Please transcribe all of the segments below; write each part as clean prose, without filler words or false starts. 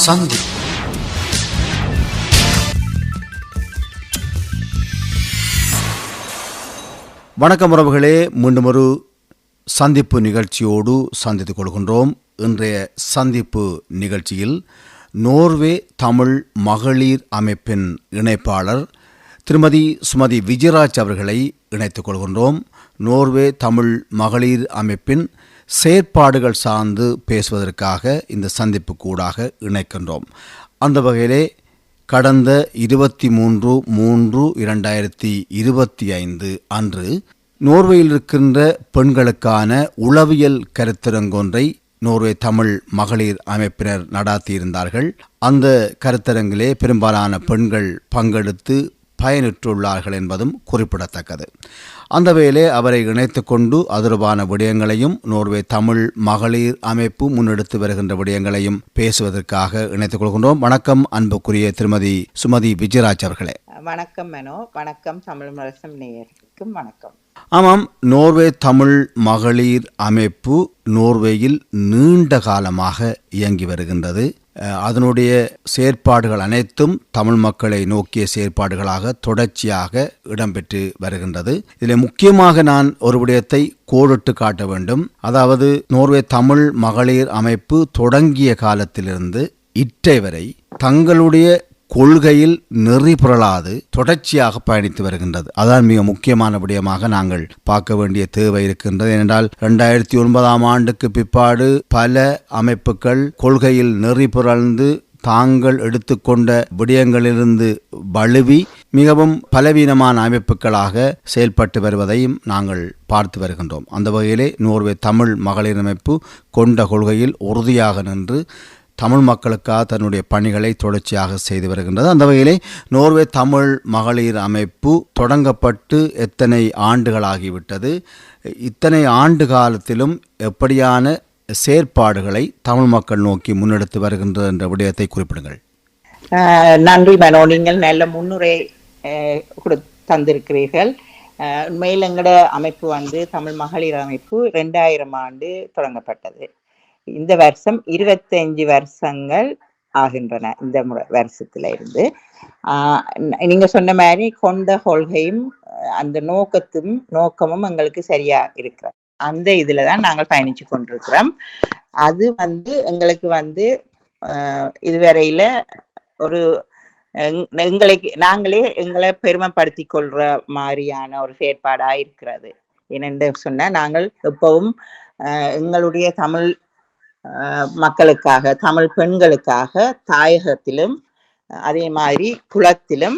சந்தி. வணக்கம் உறவுகளே, மீண்டும் ஒரு சந்திப்பு நிகழ்ச்சியோடு சந்தித்துக் கொள்கின்றோம். இன்றைய சந்திப்பு நிகழ்ச்சியில் நோர்வே தமிழ் மகளிர் அமைப்பின் இணைப்பாளர் திருமதி சுமதி விஜயராஜ் அவர்களை இணைத்துக் கொள்கின்றோம். நோர்வே தமிழ் மகளிர் அமைப்பின் செயற்பாடுகள் சார்ந்து பேசுவதற்காக இந்த சந்திப்பு கூடாக இணைக்கின்றோம். அந்த வகையிலே கடந்த 23/3/2025 அன்று நோர்வேயில் இருக்கின்ற பெண்களுக்கான உளவியல் கருத்தரங்கொன்றை நோர்வே தமிழ் மகளிர் அமைப்பினர் நடாத்தியிருந்தார்கள். அந்த கருத்தரங்கிலே பெரும்பாலான பெண்கள் பங்கெடுத்து பயனுற்றுள்ளார்கள் என்பதும் குறிப்பிடத்தக்கது. அந்த வேளை அவரை இணைத்து கொண்டு அதற்கான விடயங்களையும் நோர்வே தமிழ் மகளிர் அமைப்பு முன்னெடுத்து வருகின்ற விடயங்களையும் பேசுவதற்காக இணைத்துக் கொள்கின்றோம். வணக்கம் அன்புக்குரிய திருமதி சுமதி விஜயராஜ் அவர்களே. வணக்கம் மனோ. வணக்கம் தமிழ் முரசம் நேயர்களுக்கும் வணக்கம். ஆமாம், நோர்வே தமிழ் மகளிர் அமைப்பு நோர்வேயில் நீண்ட காலமாக இயங்கி வருகின்றது. அதனுடைய செயற்பாடுகள் அனைத்தும் தமிழ் மக்களை நோக்கிய செயற்பாடுகளாக தொடர்ச்சியாக இடம்பெற்று வருகின்றது. இதில் முக்கியமாக நான் ஒரு விடயத்தை கோடிட்டு காட்ட வேண்டும். அதாவது நோர்வே தமிழ் மகளிர் அமைப்பு தொடங்கிய காலத்திலிருந்து இற்றை வரை தங்களுடைய கொள்கையில் நெறி புரளாது தொடர்ச்சியாக பயணித்து வருகின்றது. அதான் மிக முக்கியமான விடயமாக நாங்கள் பார்க்க வேண்டிய தேவை இருக்கின்றது. ஏனென்றால் 2009 ஆண்டுக்கு பிற்பாடு பல அமைப்புகள் கொள்கையில் நெறி புரழ்ந்து தாங்கள் எடுத்துக்கொண்ட விடயங்களிலிருந்து வலுவி மிகவும் பலவீனமான அமைப்புகளாக செயல்பட்டு வருவதையும் நாங்கள் பார்த்து வருகின்றோம். அந்த வகையிலே நோர்வே தமிழ் மகளிர் அமைப்பு கொண்ட கொள்கையில் உறுதியாக நின்று தமிழ் மக்களுக்காக தன்னுடைய பணிகளை தொடர்ச்சியாக செய்து வருகின்றது. அந்த வகையிலே நோர்வே தமிழ் மகளிர் அமைப்பு தொடங்கப்பட்டு எத்தனை ஆண்டுகளாகிவிட்டது? இத்தனை ஆண்டு காலத்திலும் எப்படியான செயற்பாடுகளை தமிழ் மக்கள் நோக்கி முன்னெடுத்து வருகின்றது என்ற விடயத்தை குறிப்பிடுங்கள். நன்றி மனோ. நீங்கள் நல்ல முன்னுரை தந்திருக்கிறீர்கள். உண்மையில் எங்களோட அமைப்பு தமிழ் மகளிர் அமைப்பு 2000 ஆண்டு தொடங்கப்பட்டது. இந்த வருஷம் 25 வருஷங்கள் ஆகின்றன. இந்த வருஷத்துல இருந்து நீங்க சொன்ன மாதிரி கொண்ட கொள்கையும் அந்த நோக்கமும் எங்களுக்கு சரியா இருக்கிற அந்த இதுலதான் நாங்கள் பயணிச்சு கொண்டிருக்கிறோம். அது எங்களுக்கு இதுவரையில ஒரு எங்களை பெருமைப்படுத்தி கொள்ற மாதிரியான ஒரு செயற்பாடா இருக்கிறது. என்னென்று சொன்னா, நாங்கள் எப்பவும் எங்களுடைய தமிழ் மக்களுக்காக, தமிழ் பெண்களுக்காக தாயகத்திலும் அதே மாதிரி குளத்திலும்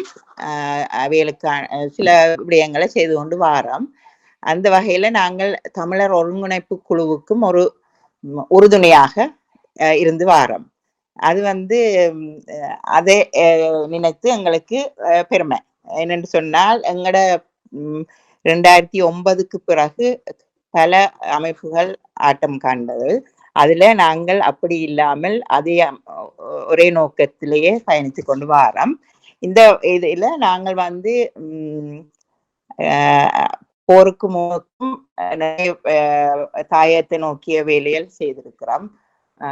அவைகளுக்கான சில விடயங்களை செய்து கொண்டு வாரோம். அந்த வகையில நாங்கள் தமிழர் ஒருங்கிணைப்பு குழுவுக்கும் ஒரு உறுதுணையாக இருந்து வாரோம். அது அதை நினைத்து எங்களுக்கு பெருமை. என்னென்று சொன்னால், எங்களோட 2009க்கு பிறகு பல அமைப்புகள் ஆட்டம் காண்பது. அதுல நாங்கள் அப்படி இல்லாமல் அதே ஒரே நோக்கத்திலேயே பயணித்து கொண்டு வாரோம். இந்த இதுல நாங்கள் போருக்கு முன்னுக்கும் தாயத்தை நோக்கிய வேலைகள் செய்திருக்கிறோம்.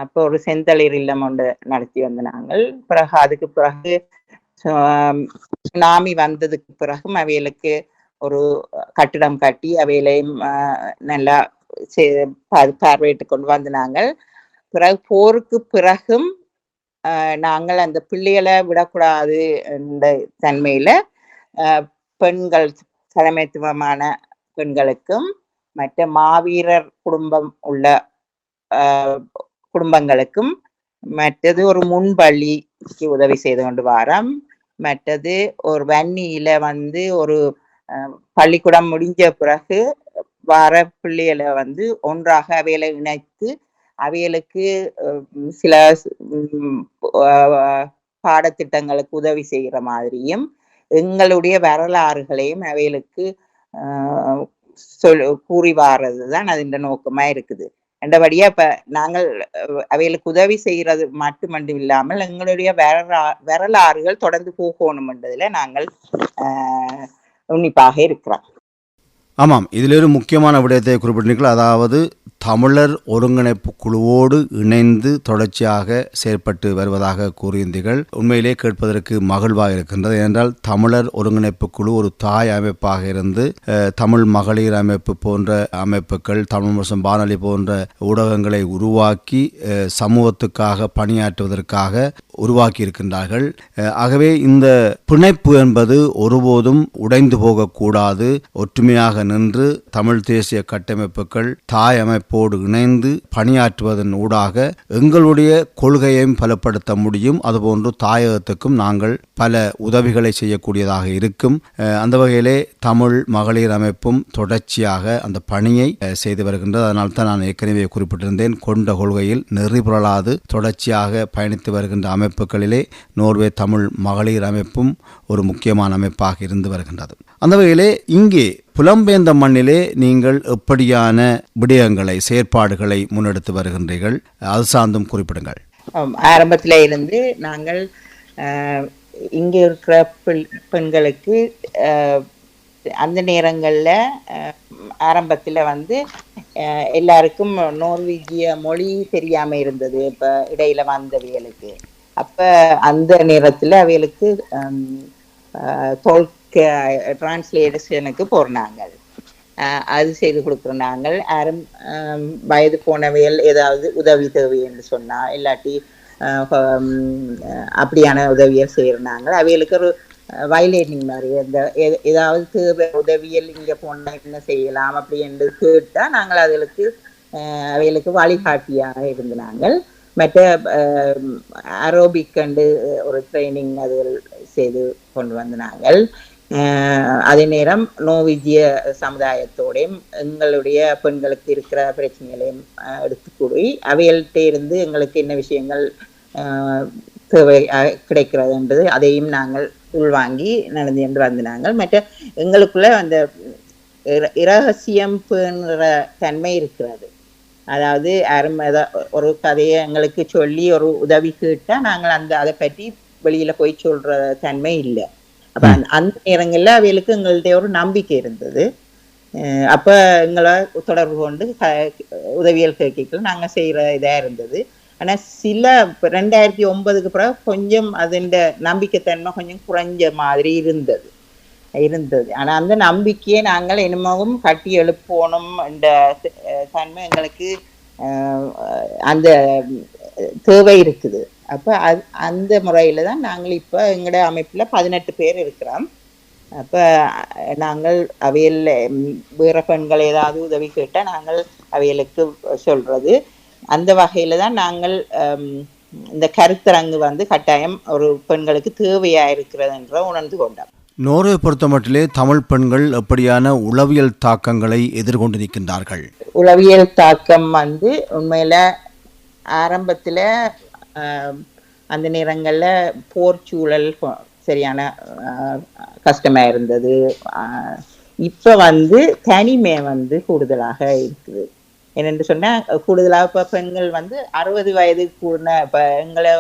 இப்போ ஒரு செந்தளிர் இல்லம் ஒன்று நடத்தி வந்த நாங்கள். பிறகு அதுக்கு பிறகு சுனாமி வந்ததுக்கு பிறகும் அவைகளுக்கு ஒரு கட்டிடம் கட்டி அவைகளையும் நல்லா பார்வையிட்டு கொண்டு வந்து நாங்கள். பிறகு போருக்கு பிறகும் நாங்கள் அந்த பிள்ளைகளை விடக்கூடாது என்ற தன்மையில பெண்கள், தலைமைத்துவமான பெண்களுக்கும் மற்ற மாவீரர் குடும்பம் உள்ள குடும்பங்களுக்கும், மற்றது ஒரு முன்பள்ளிக்கு உதவி செய்து கொண்டு வாரோம். மற்றது ஒரு வன்னியில ஒரு பள்ளிக்கூடம் முடிஞ்ச பிறகு வர பிள்ளைகளை ஒன்றாக அவைகளை இணைத்து அவைகளுக்கு சில பாடத்திட்டங்களுக்கு உதவி செய்கிற மாதிரியும் எங்களுடைய வரலாறுகளையும் அவைகளுக்கு கூறி வாரதுதான் அது இந்த நோக்கமா இருக்குது. என்றபடியா இப்ப நாங்கள் அவைகளுக்கு உதவி செய்யறது மட்டுமண்டு இல்லாமல் எங்களுடைய வரலாறுகள் தொடர்ந்து போகணும் என்றதுல நாங்கள் உன்னிப்பாக இருக்கிறோம். ஆமாம், இதில் ஒரு முக்கியமான விடயத்தை குறிப்பிட்டீர்கள். அதாவது தமிழர் ஒருங்கிணைப்பு குழுவோடு இணைந்து தொடர்ச்சியாக செயற்பட்டு வருவதாக கூறியிருந்தீர்கள். உண்மையிலே கேட்பதற்கு மகிழ்வாக இருக்கின்றது. ஏனென்றால் தமிழர் ஒருங்கிணைப்பு குழு ஒரு தாய் அமைப்பாக இருந்து தமிழ் மகளிர் அமைப்பு போன்ற அமைப்புகள், தமிழ் மற்றும் வானொலி போன்ற ஊடகங்களை உருவாக்கி சமூகத்துக்காக பணியாற்றுவதற்காக உருவாக்கி இருக்கின்றார்கள். ஆகவே இந்த பிணைப்பு என்பது ஒருபோதும் உடைந்து போகக்கூடாது. ஒற்றுமையாக நின்று தமிழ் தேசிய கட்டமைப்புகள் தாய் அமைப்போடு இணைந்து பணியாற்றுவதன் ஊடாக எங்களுடைய கொள்கையையும் பலப்படுத்த முடியும். அதுபோன்று தாயகத்துக்கும் நாங்கள் பல உதவிகளை செய்யக்கூடியதாக இருக்கும். அந்த வகையிலே தமிழ் மகளிர் அமைப்பும் தொடர்ச்சியாக அந்த பணியை செய்து வருகின்றது. அதனால் தான் நான் ஏற்கனவே குறிப்பிட்டிருந்தேன், கொண்ட கொள்கையில் நெறிபுரளாது தொடர்ச்சியாக பயணித்து வருகின்ற அமைப்புகளிலே நோர்வே தமிழ் மகளிர் அமைப்பும் ஒரு முக்கியமான அமைப்பாக இருந்து வருகின்றது. அந்த வகையிலே இங்கே புலம்பெயர்ந்த மண்ணிலே நீங்கள் எப்படியான விடயங்களை செயற்பாடுகளை முன்னெடுத்து வருகின்றீர்கள்? அது சார்ந்தும் குறிப்பிடுங்கள். ஆரம்பத்தில் இருந்து நாங்கள் இங்கே இருக்கிற பெண்களுக்கு அந்த நேரங்களில் ஆரம்பத்தில் வந்து எல்லாருக்கும் நோர்வீஜிய மொழி தெரியாமல் இருந்தது. இப்போ இடையில வந்தவைகளுக்கு அப்போ அந்த நேரத்தில் அவைகளுக்கு டிரான்ஸ்லேஷனுக்கு போனாங்க. அது செய்து கொடுக்குறோம். நாங்கள் யாரும் வயது போனவைகள் ஏதாவது உதவி தேவை என்று சொன்னால் இல்லாட்டி அப்படியான உதவியை செய்கிறாங்க. அவைகளுக்கு ஒரு வயலேட்டிங் மாதிரி இந்த ஏதாவது தேவை உதவியல் இங்கே போனால் என்ன செய்யலாம் அப்படி என்று கேட்டால் நாங்கள் அதுகளுக்கு அவைகளுக்கு வழிகாட்டியாக இருந்தாங்க. மற்ற அரோபிக் கண்டு ஒரு ட்ரைனிங் அது செய்து கொண்டு வந்து நாங்கள் அதே நேரம் நோவிஜிய சமுதாயத்தோடையும் எங்களுடைய பெண்களுக்கு இருக்கிற பிரச்சனைகளையும் எடுத்துக்கூடி அவைகள்கிட்ட இருந்து எங்களுக்கு என்ன விஷயங்கள் தேவை கிடைக்கிறது என்பது அதையும் நாங்கள் உள்வாங்கி நடந்து என்று வந்து நாங்கள் மற்ற எங்களுக்குள்ள அந்த இரகசியம் பேணுற தன்மை இருக்கிறது. அதாவது யாரும் ஒரு கதையை எங்களுக்கு சொல்லி ஒரு உதவி கேட்டால் நாங்கள் அதை பற்றி வெளியில போய் சொல்ற தன்மை இல்லை. அப்ப அந்த நேரங்கள்ல அவைகளுக்கு எங்கள்கிட்ட ஒரு நம்பிக்கை இருந்தது. அப்ப எங்களை தொடர்பு கொண்டு உதவியல் கேட்கல நாங்கள் செய்யற இதா இருந்தது. ஆனா சில 2009க்கு பிறகு கொஞ்சம் அதன் நம்பிக்கைத்தன்மை கொஞ்சம் குறைஞ்ச மாதிரி இருந்தது. ஆனா அந்த நம்பிக்கையை நாங்கள் என்னமாவும் கட்டி எழுப்பணும் என்ற தன்மை எங்களுக்கு அந்த தேவை இருக்குது. அப்ப அந்த முறையில தான் நாங்கள் இப்ப எங்களோட அமைப்புல 18 பேர் இருக்கிறோம். அப்ப நாங்கள் அவையில் வேற பெண்கள் ஏதாவது உதவி கேட்டா நாங்கள் அவைகளுக்கு சொல்றது. அந்த வகையில தான் நாங்கள் இந்த கருத்தரங்கு வந்து கட்டாயம் ஒரு பெண்களுக்கு தேவையா இருக்கிறது என்ற உணர்ந்து கொண்டோம். நோர்வே பொறுத்த மட்டிலே தமிழ் பெண்கள் எப்படியான உளவியல் தாக்கங்களை எதிர்கொண்டு நிற்கின்றார்கள்? உளவியல் தாக்கம் வந்து உண்மையில ஆரம்பத்துல அந்த நேரங்களில் போர் சூழல் சரியான கஷ்டமா இருந்தது. இப்போ வந்து தனிமை வந்து கூடுதலாக இருக்குது. என்னென்று சொன்னால் கூடுதலாக இப்போ பெண்கள் வந்து 60 வயதுக்கு கூடின இப்போ எங்களை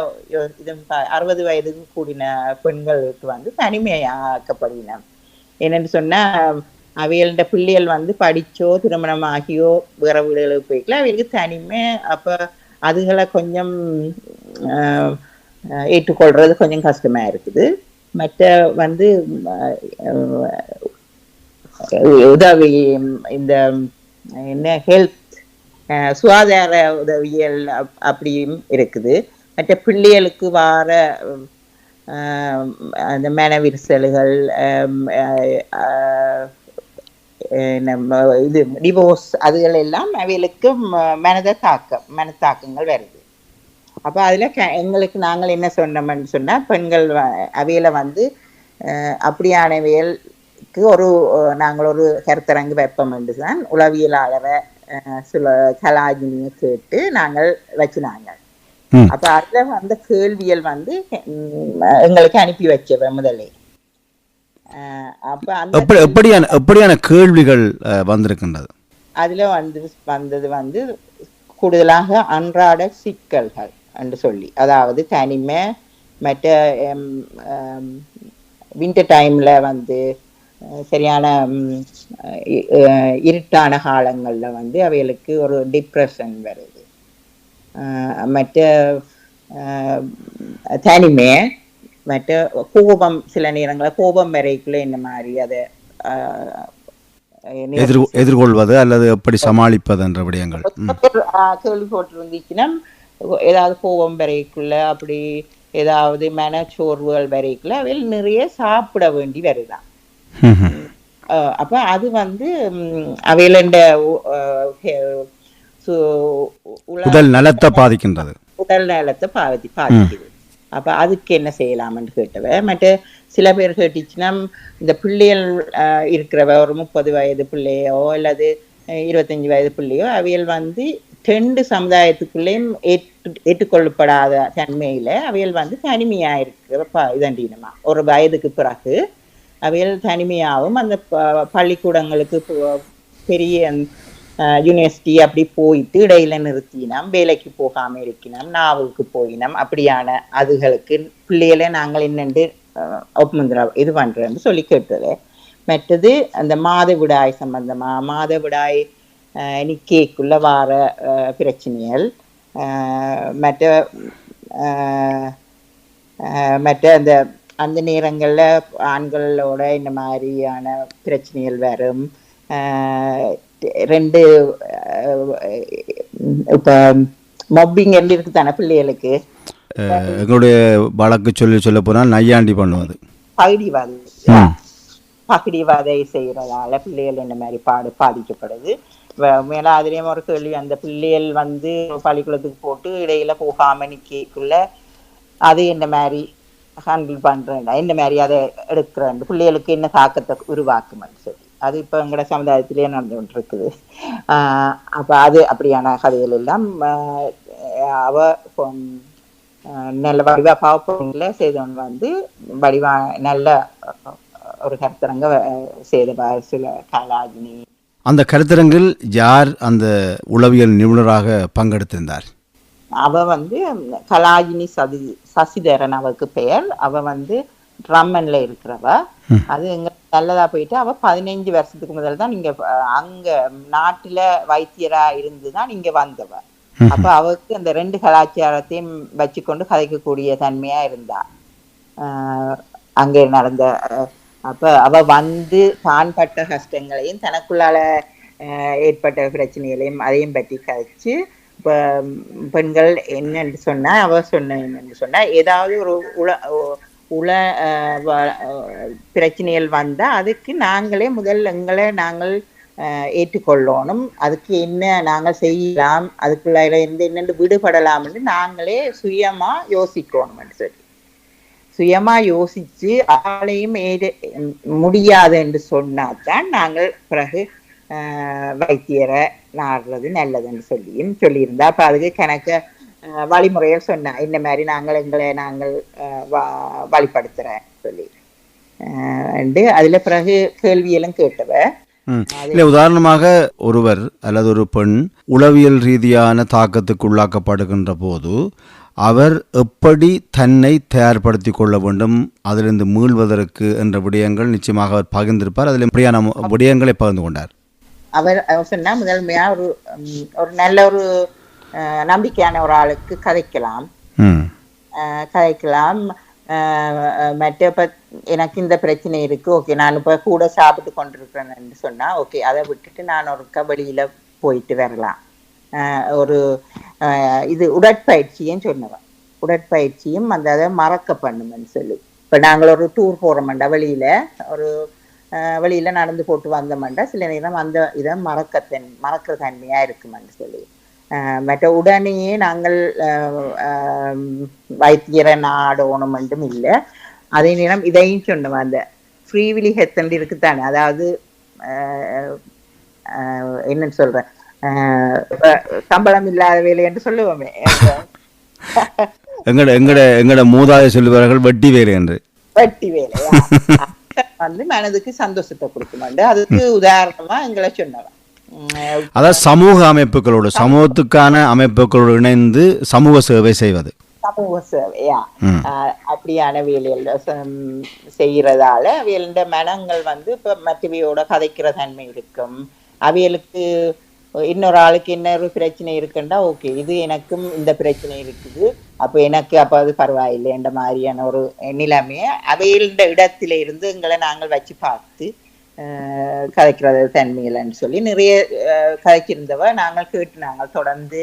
இது 60 வயதுக்கு கூடின பெண்களுக்கு வந்து தனிமையாக்கப்படுகின. என்னென்று சொன்னால் அவைகளோட பிள்ளைகள் வந்து படிச்சோ திருமணம் ஆகியோ வேற வீடுகளுக்கு போய்க்கல அவைகளுக்கு தனிமை. அப்போ அதுகளை கொஞ்சம் ஏற்றுக்கொள்றது கொஞ்சம் கஷ்டமா இருக்குது. மற்ற வந்து உதவி இந்த என்ன ஹெல்த் சுகாதார உதவியல் அப்படியும் இருக்குது. மற்ற பிள்ளைகளுக்கு வார அந்த மனவிரிசல்கள் இது டிவோர்ஸ் அதுகள் எல்லாம் அவைகளுக்கு மனத்தாக்கங்கள் வருது. அப்போ அதில் எங்களுக்கு நாங்கள் என்ன சொன்னோம்னு சொன்னால் பெண்கள் அவையில வந்து அப்படியானவைகளுக்கு நாங்கள் ஒரு கருத்தரங்கு வைப்போம் என்று தான் உளவியலாளரை சில கலாஜினியை கேட்டு நாங்கள் வச்சுனாங்க. அப்போ அதில் அந்த கேள்வியல் வந்து எங்களுக்கு அனுப்பி வச்சவ முதலே. அப்போ எப்படியான கேள்விகள் வந்திருக்கின்றது? அதில் வந்தது வந்து கூடுதலாக அன்றாட சிக்கல்கள் என்று சொல்லி, அதாவது தனிமை, மற்ற வின்டர் டைம்ல வந்து சரியான இருட்டான காலங்களில் வந்து அவைகளுக்கு ஒரு டிப்ரெஷன் வருது. மற்ற தனிமை, மற்ற கோபம், சில நேரங்களில் கோபம் வரைக்குள்ள இந்த மாதிரி அதை எதிர்கொள்வது அல்லது எப்படி சமாளிப்பது என்ற விடயங்கள் கேள்வி போட்டிருந்துச்சுன்னா ஏதாவது கோபம் வரைக்குள்ள அப்படி ஏதாவது மனச்சோர்வுகள் வரைக்குள்ள அவையில் நிறைய சாப்பிட வேண்டி வருதான். அப்ப அது வந்து அவையில உடல் நலத்தை பாதிக்கின்றது, உடல் நலத்தை பாதிக்குது. அப்ப அதுக்கு என்ன செய்யலாம்னு கேட்டவ. மற்ற சில பேர் கேட்டுச்சுன்னா இந்த பிள்ளைகள் இருக்கிறவ ஒரு 30 வயது பிள்ளையோ அல்லது 25 வயது பிள்ளையோ அவைகள் வந்து 2 சமுதாயத்துக்குள்ளேயும் ஏற்றுக்கொள்ளப்படாத தன்மையில அவைகள் வந்து தனிமையா இருக்கிற இதண்டினமா ஒரு வயதுக்கு பிறகு அவைகள் தனிமையாகவும் அந்த பள்ளிக்கூடங்களுக்கு பெரிய யூனிவர்சிட்டி அப்படி போயிட்டு இடையில நிறுத்தினோம், வேலைக்கு போகாம இருக்கணும், நாவலுக்கு போயினோம், அப்படியான அதுகளுக்கு பிள்ளைகளை நாங்கள் என்னென்று ஒப்புமுந்திரா இது பண்றோம்னு சொல்லி கேட்டது. மற்றது அந்த மாதவிடாய் சம்பந்தமா மாதவிடாய் நிக்கைக்குள்ள வார பிரச்சனைகள், மற்ற அந்த அந்த நேரங்களில் ஆண்களோட இந்த மாதிரியான பிரச்சனைகள் வரும். 2 இப்போ மொப்பிங் எப்படி இருக்கு தானே பிள்ளைகளுக்கு, எங்களுடைய வழக்கு சொல்ல போனால் நையாண்டி பண்ணுவது, பகிடிவாதை செய்யறதால பிள்ளைகள் இந்த மாதிரி பாதிக்கப்படுது. மேல அதுலயும் ஒரு கேள்வி, அந்த பிள்ளைகள் வந்து பள்ளிக்கூடத்துக்கு போட்டு இடையில போகாம நிக்கக்குள்ள அது என்ன மாதிரி ஹேண்டில் பண்றேன், என்ன மாதிரி அதை எடுக்கிறேன், பிள்ளைகளுக்கு என்ன தாக்கத்தை உருவாக்குமென்னு சொல்லி அது இப்போ எங்களோட சமுதாயத்திலேயே நடந்து கொண்டு இருக்குது. அப்போ அது அப்படியான கதைகள் எல்லாம் அவ நல்ல வடிவா பாவப்பொருள்ல செய்தவன் வந்து வடிவா நல்ல ஒரு கருத்தரங்க செய்த சில கலாஜினி. அந்த கருத்தரங்கில் யார் அந்த உளவியல் நிபுணராக பங்கெடுத்திருந்தார்? அவ வந்து கலாஜினி சசிதரன் அவருக்கு பெயர். அவ வந்து ட்ரம்மன்ல இருக்கிறவ. அது எங்க நல்லதா போயிட்டு அவ 15 வருஷத்துக்கு முதல் தான் இங்க அங்க நாட்டுல வைத்தியரா இருந்துதான் இங்க வந்தவ. அப்ப அவருக்கு அந்த 2 கலாச்சாரத்தையும் வச்சுக்கொண்டு கதைக்கக்கூடிய தன்மையா இருந்தா அங்கே நடந்த. அப்ப அவ வந்து தான் பட்ட கஷ்டங்களையும் தனக்குள்ளால ஏற்பட்ட பிரச்சனைகளையும் அதையும் பற்றி கதைச்சு, இப்ப பெண்கள் என்னன்னு சொன்னா அவ என்னன்னு சொன்னா ஏதாவது ஒரு உள பிரச்சனைகள் வந்தா அதுக்கு நாங்களே எங்களை நாங்கள் ஏற்றுக்கொள்ளணும், அதுக்கு என்ன நாங்கள் செய்யலாம், அதுக்குள்ள இருந்து என்னென்று விடுபடலாம்னு நாங்களே சுயமா யோசிக்கணும் சொல்லி சுயமா யோசிச்சு ஆளையும் முடியாது என்று சொன்னாதான் நாங்கள் பிறகு வைத்தியரை நாடுறது நல்லதுன்னு சொல்லியிருந்தா. அப்ப அதுக்கு கணக்கு வழிமுறைகள் சொன்னா இந்த மாதிரி நாங்கள் வழிபடுத்துறேன் சொல்லி அதுல பிறகு கேள்வியெல்லாம் கேட்டவ. இல்லை, உதாரணமாக ஒருவர் அல்லது ஒரு பெண் உளவியல் ரீதியான தாக்கத்துக்கு உள்ளாக்கப்படுகின்ற போது அவர் எப்படி தன்னை தயார்படுத்தி கொள்ள வேண்டும், அதிலிருந்து மீள்வதற்கு என்ற விடயங்கள் நிச்சயமாக அவர் பகிர்ந்திருப்பார். அதில் எப்படியான விடயங்களை பகிர்ந்து கொண்டார்? அவர் சொன்னா முதன்மையா ஒரு நல்ல ஒரு நம்பிக்கையான ஒரு ஆளுக்கு கதைக்கலாம். மற்ற எனக்கு இந்த பிரச்சனை இருக்கு, ஓகே நான் இப்ப கூட சாப்பிட்டு கொண்டிருக்கிறேன்னு சொன்னா ஓகே அதை விட்டுட்டு நான் ஒரு வெளியில போயிட்டு வரலாம். ஒரு இது உடற்பயிற்சியும் சொன்னவன், உடற்பயிற்சியும் அந்த அதை மறக்க பண்ணுமென்னு சொல்லி. இப்ப நாங்கள் ஒரு டூர் போறோம்டா, வெளியில நடந்து போட்டு வந்தோம்டா சில நேரம் அந்த இதை மறக்கிற தன்மையா இருக்குமென்னு சொல்லி. மற்ற உடனேயே நாங்கள் வைத்தியரை நாடணும் மட்டும் இல்லை, அதே நேரம் இதையும் சொன்னோம், அந்த ஃப்ரீவிலி ஹெத்தன் இருக்குத்தானே, அதாவது என்னன்னு சொல்றேன், சம்பளம் இல்லாத வேலை என்று சொல்லுவோமே, எங்கட மூதாதை சொல்லுவார்கள் வட்டி வேலை என்று. வட்டி வேலையா வந்து மனதுக்கு சந்தோஷத்தை கொடுக்குமாண்டு அதுக்கு உதாரணமா எங்களை சொன்னவன். அதாவது சமூக அமைப்புகளோடு, சமூகத்துக்கான அமைப்புகளோடு இணைந்து சமூக சேவை செய்வது, சமூக சேவையா அப்படியான வேலைகள் செய்யறதால அவையோட மனங்கள் வந்து இப்ப மற்றவையோட கதைக்கிற தன்மை இருக்கும். அவைகளுக்கு இன்னொரு ஆளுக்கு இன்னொரு பிரச்சனை இருக்குன்னா ஓகே இது எனக்கும் இந்த பிரச்சனை இருக்குது, அப்ப அது பரவாயில்லை என்ற மாதிரியான ஒரு நிலைமைய அவையோட இடத்துல இருந்து எங்களை நாங்கள் வச்சு பார்த்து கதைக்கிறது தன்மையிலன்னு சொல்லி நிறைய கதைச்சிருந்தவ நாங்கள் கேட்டு நாங்கள் தொடர்ந்து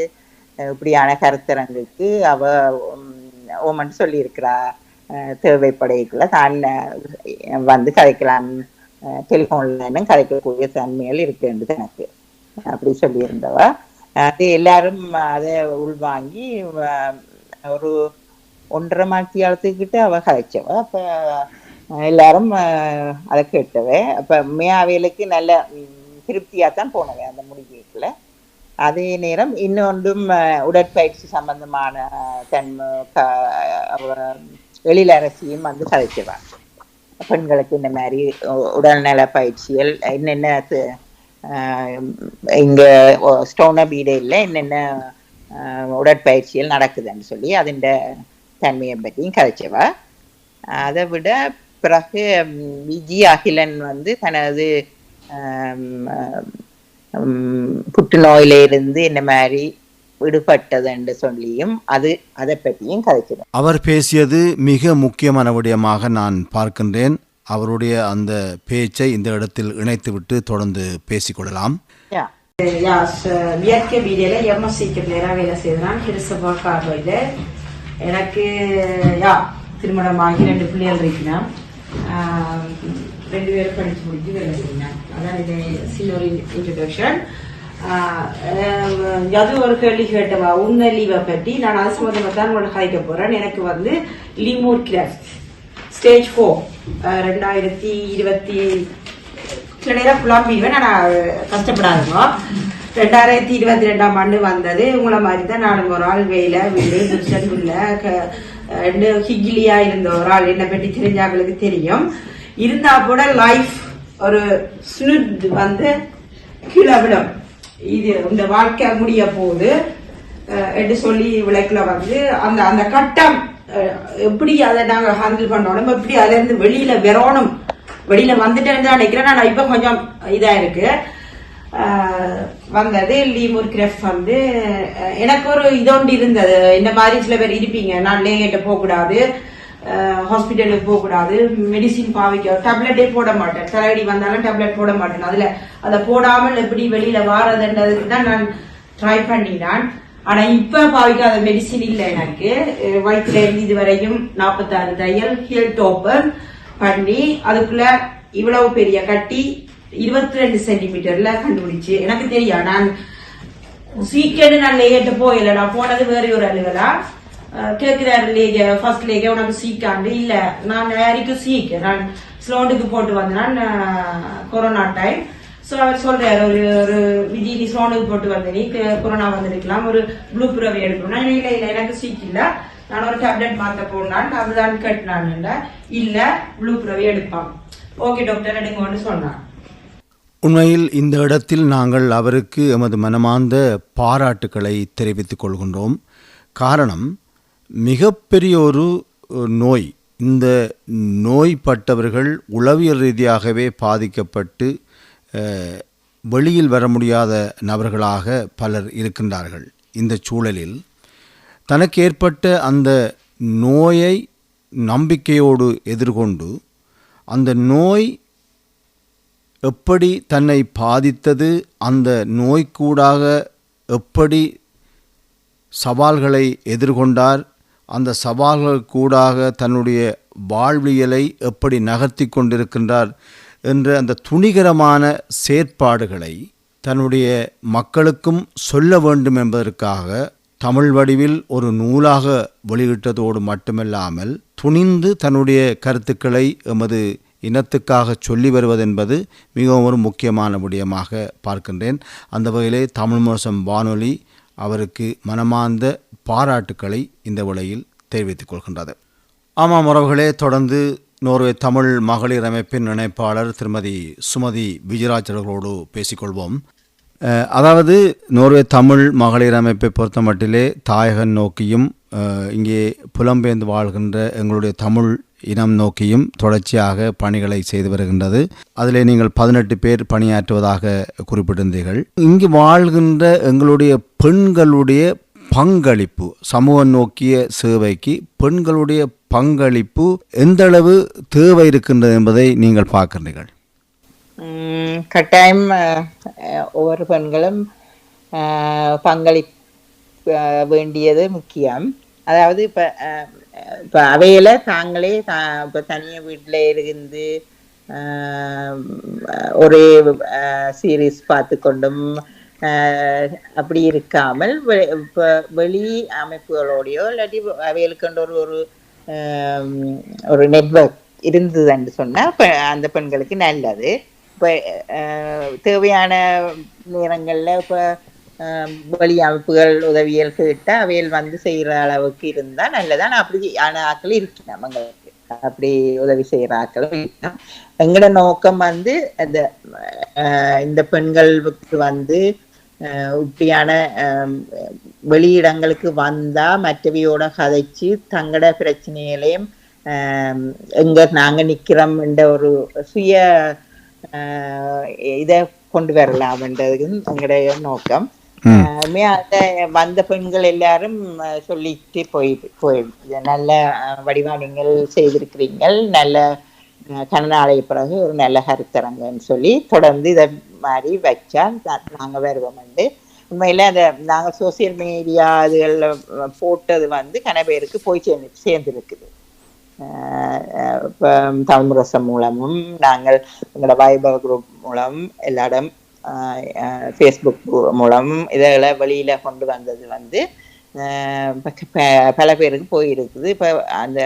இப்படியான கருத்தரங்குக்கு அவ ஓமன் சொல்லியிருக்கிறா. தேவைப்படைக்குள்ள தான் வந்து கதைக்கலாம், டெலிஃபோன்ல கதைக்கக்கூடிய தன்மைகள் இருக்குன்றது எனக்கு அப்படி சொல்லியிருந்தவ. அது எல்லாரும் அதை உள்வாங்கி ஒரு 1.5 மணித்தியாலத்துக்கிட்ட அவ கதைச்சவ. அப்ப எல்லாரும் அதை கேட்டவ. அப்ப அவைகளுக்கு நல்ல திருப்தியாத்தான் போனவ அந்த முடிவுக்குள்ள. அதே நேரம் இன்னொன்றும் உடற்பயிற்சி சம்பந்தமான எழிலரசியும் வந்து கதைச்சவா. பெண்களுக்கு இந்த மாதிரி உடல்நல பயிற்சிகள் என்னென்ன இங்க ஸ்டோனர் பீடையில் என்னென்ன உடற்பயிற்சிகள் நடக்குதுன்னு சொல்லி அதன் தன்மையை பற்றியும் கதைச்சவா. அதை விட பிறகு விஜி அகிலன் வந்து தனது புற்றுநோயிலிருந்து என்ன மாதிரி விடுபட்டது என்று சொல்லியும் அதை பற்றியும் கதைச்சிடும். அவர் பேசியது மிக முக்கியமான விடயமாக நான் பார்க்கின்றேன். அவருடைய அந்த பேச்சை இந்த இடத்தில் இணைத்துவிட்டு தொடர்ந்து பேசிக்கொள்ளலாம். இயற்கை வீடியோல எம்எஸ்சிக்கு நேராக வேலை செய்தான். கிறிஸ்தவ கார்வையில எனக்கு திருமணமாகி 2 பிள்ளைகள் இருக்கிறான். 2 பேரும் படிச்சு முடிச்சு வேலை செய்யலாம். அதான் இது சின்ன ஒரு இன்ட்ரோடக்ஷன். அது ஒரு கேள்வி கேட்டவா உன்ன லீவை பற்றி நான் அது சம்பந்தமா தான் உங்களுக்கு கதைக்க போறேன். எனக்கு வந்து லீமூர் கிராஃப்ட் ஸ்டேஜ் 4 2020 சில நேரம் புலம்பிடுவேன். நான் கஷ்டப்படாதுங்க. 2022ஆம் ஆண்டு வந்தது. உங்களை மாதிரி தான் நான் ஒரு ஆள் வேலை வீடு புருஷன் ஹிகிலியா இருந்த ஒரு ஆள். என்னை பற்றி தெரிஞ்சாங்களுக்கு தெரியும். இருந்தா கூட லைஃப் ஒரு ஸ்னுட் வந்து கீழே விடும். இது இந்த வாழ்க்கை முடிய போகுது என்று சொல்லி விளக்குல வந்து அந்த அந்த கட்டம் எப்படி அதை நாங்க ஹேண்டில் பண்ணணும், எப்படி அதுல இருந்து வெளியில வரணும், வெளியில வந்துட்டேன்னு தான் நினைக்கிறேன். நான் இப்ப கொஞ்சம் இதா இருக்கு வந்தது. லீமூர் கிராஃப்ட் வந்து எனக்கு ஒரு இதொண்டு இருந்தது. இந்த மாதிரி சில பேர் இருப்பீங்க, நான் லேகிட்ட போகக்கூடாது, ஹாஸ்பிட்டலுக்கு போகக்கூடாது, மெடிசின் பாவிக்க, டேப்லெட்டே போட மாட்டேன். தலைவலி வந்தாலும் டேப்லெட் போட மாட்டேன். அதுல அதை போடாமல் எப்படி வெளியில வாரதுன்றதுக்கு தான் நான் ட்ரை பண்ணினான். ஆனா இப்ப பாவிக்காத மெடிசின் இல்ல எனக்கு. வயிற்றுல இருந்து இதுவரையும் 46 தையல் ஹீல் டோப்பர் பண்ணி அதுக்குள்ள இவ்வளவு பெரிய கட்டி 22 சென்டிமீட்டர்ல கண்டுபிடிச்சு. எனக்கு தெரியா, நான் சீக்கிரம் நான் லேகிட்ட போயில. நான் போனது வேற ஒரு அலுவலா. கேட்கிறாரு லேக ஃபர்ஸ்ட் லேக உனக்கு சீக்காண்டு இல்ல, நான் யாருக்கும் சீக்க நான் ஸ்லோனுக்கு போட்டு வந்தேன் கொரோனா டைம். சோ அவர் சொல்றாரு ஒரு விஜி நீ ஸ்லோனுக்கு போட்டு வந்த நீ கொரோனா வந்திருக்கலாம், ஒரு ப்ளூ புரவி எடுக்கணும்னா இல்ல இல்ல எனக்கு சீக் இல்ல, நான் ஒரு டேப்லெட் மாத்த போனான் அதுதான் கேட்டான். இல்ல ப்ளூ புரவி எடுப்பான். ஓகே டாக்டர் எடுங்கன்னு சொன்னான். உண்மையில் இந்த இடத்தில் நாங்கள் அவருக்கு எமது மனமார்ந்த பாராட்டுக்களை தெரிவித்துக் கொள்கின்றோம். காரணம், மிகப்பெரிய ஒரு நோய். இந்த நோய்பட்டவர்கள் உளவியல் ரீதியாகவே பாதிக்கப்பட்டு வெளியில் வர முடியாத நபர்களாக பலர் இருக்கின்றார்கள். இந்த சூழலில் தனக்கு ஏற்பட்ட அந்த நோயை நம்பிக்கையோடு எதிர்கொண்டு அந்த நோய் எப்படி தன்னை பாதித்தது, அந்த நோய்க்கூடாக எப்படி சவால்களை எதிர்கொண்டார், அந்த சவால்கள் கூடாக தன்னுடைய வாழ்வியலை எப்படி நகர்த்தி கொண்டிருக்கின்றார் என்ற அந்த துணிகரமான செயற்பாடுகளை தன்னுடைய மக்களுக்கும் சொல்ல வேண்டும் என்பதற்காக தமிழ் வடிவில் ஒரு நூலாக வெளியிட்டதோடு மட்டுமல்லாமல் துணிந்து தன்னுடைய கருத்துக்களை எமது இனத்துக்காக சொல்லி வருவதென்பது மிகவும் ஒரு முக்கியமான விடயமாக பார்க்கின்றேன். அந்த வகையிலே தமிழ் முரசம் வானொலி அவருக்கு மனமார்ந்த பாராட்டுக்களை இந்த வேளையில் தெரிவித்துக் கொள்கின்றது. ஆமாம் உறவுகளே, தொடர்ந்து நோர்வே தமிழ் மகளிர் அமைப்பின் இணைப்பாளர் திருமதி சுமதி விஜயராஜ் அவர்களோடு பேசிக்கொள்வோம். அதாவது நோர்வே தமிழ் மகளிர் அமைப்பை பொறுத்த மட்டிலே தாயகன் நோக்கியும் இங்கே புலம்பெயர்ந்து வாழ்கின்ற எங்களுடைய தமிழ் இனம் நோக்கியும் தொடர்ச்சியாக பணிகளை செய்து வருகின்றது. அதிலே நீங்கள் 18 பேர் பணியாற்றுவதாக குறிப்பிட்டிருந்தீர்கள். இங்கு வாழ்கின்ற எங்களுடைய பெண்களுடைய பங்களிப்பு, சமூகம் நோக்கிய சேவைக்கு பெண்களுடைய பங்களிப்பு எந்தளவு தேவை இருக்கின்றது என்பதை நீங்கள் பார்க்கின்றீர்கள்? கட்டாயம் ஒவ்வொரு பெண்களும் பங்களிப்பு வேண்டியது முக்கியம். அதாவது இப்போ அவையில தாங்களே இப்போ தனியாக வீட்டில் இருந்து ஒரே சீரீஸ் பார்த்து கொண்டும் அப்படி இருக்காமல் இப்போ வெளி அமைப்புகளோடையோ இல்லாட்டி அவைகளுக்கு ஒரு நெட்வொர்க் இருந்ததுன்னு சொன்னால் இப்போ அந்த பெண்களுக்கு நல்லது. இப்போ தேவையான நேரங்களில் இப்போ வெளி அமைப்புகள் உதவியல் கேட்டால் அவையில் வந்து செய்கிற அளவுக்கு இருந்தால் நல்லதான். அப்படி ஆன ஆக்கள் இருக்கணும், எங்களுக்கு அப்படி உதவி செய்கிற ஆக்களும் இருக்கணும். எங்களோட நோக்கம் வந்து இந்த பெண்களுக்கு வந்து இப்படியான வெளியிடங்களுக்கு வந்தா மற்றவையோட கதைச்சு தங்களோட பிரச்சனைகளையும் எங்க நாங்க நிக்கிறோம் என்ற ஒரு சுய இதை கொண்டு வரலாம்ன்றது எங்களுடைய நோக்கம். அத வந்த பெண்கள் எல்லாரும் சொல்லிட்டு போயிடுச்சு, நல்ல வடிவா நீங்கள் செய்திருக்கிறீங்கள், நல்ல கண்ணாலய பிறகு ஒரு நல்ல கருத்தரங்கன்னு சொல்லி தொடர்ந்து இதை மாதிரி வச்சா நாங்க வருவோம். உண்மையில அந்த நாங்க சோசியல் மீடியா இதுகள்ல போட்டது வந்து கன பேருக்கு போய் சேர்ந்துருக்குது. இப்போ தமிழ்முரசம் மூலமும் நாங்கள் எங்களோட வைபவ் குரூப் மூலம் எல்லாரும் ஃபேஸ்புக் மூலம் இதில் வெளியில கொண்டு வந்தது வந்து பல பேருக்கு போயிருக்குது. இப்போ அந்த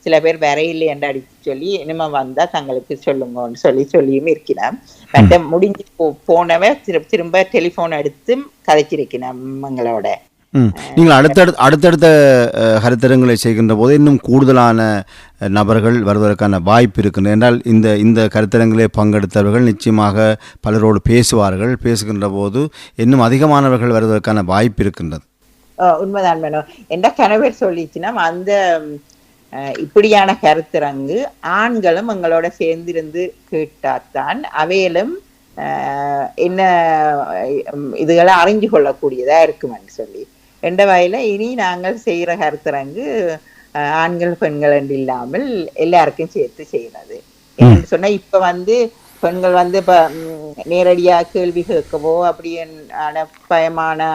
சில பேர் வரையில் என்று அடிச்சு சொல்லி இனிமே வந்தா தங்களுக்கு சொல்லுங்கன்னு சொல்லியும் இருக்கிறேன். மற்ற முடிஞ்சு போனவ திரும்ப டெலிஃபோன் எடுத்து கதைச்சிருக்கிறேன் எங்களோட. நீங்கள் அடுத்தடுத்த கருத்தரங்களை செய்கின்ற போது இன்னும் கூடுதலான நபர்கள் வருவதற்கான வாய்ப்பு இருக்கின்றது. என்றால் இந்த கருத்தரங்களை பங்கெடுத்தவர்கள் நிச்சயமாக பலரோடு பேசுவார்கள். பேசுகின்ற போது இன்னும் அதிகமானவர்கள் வருவதற்கான வாய்ப்பு இருக்கின்றது. உண்மைதான் வேணும் என்ற கணவர் சொல்லிச்சுன்னா அந்த இப்படியான கருத்தரங்கு ஆண்களும் எங்களோட சேர்ந்திருந்து கேட்டாத்தான் அவையிலும் என்ன இதுகளை அறிஞ்சு கொள்ளக்கூடியதா இருக்குமென்னு சொல்லி என்ற வகையில இனி நாங்கள் செய்யற கருத்தரங்கு ஆண்கள் பெண்கள் என்று இல்லாமல் எல்லாருக்கும் சேர்த்து செய்யறது. என்னன்னு சொன்னா இப்ப வந்து பெண்கள் வந்து இப்ப நேரடியா கேள்வி கேட்கவோ அப்படியான பயமான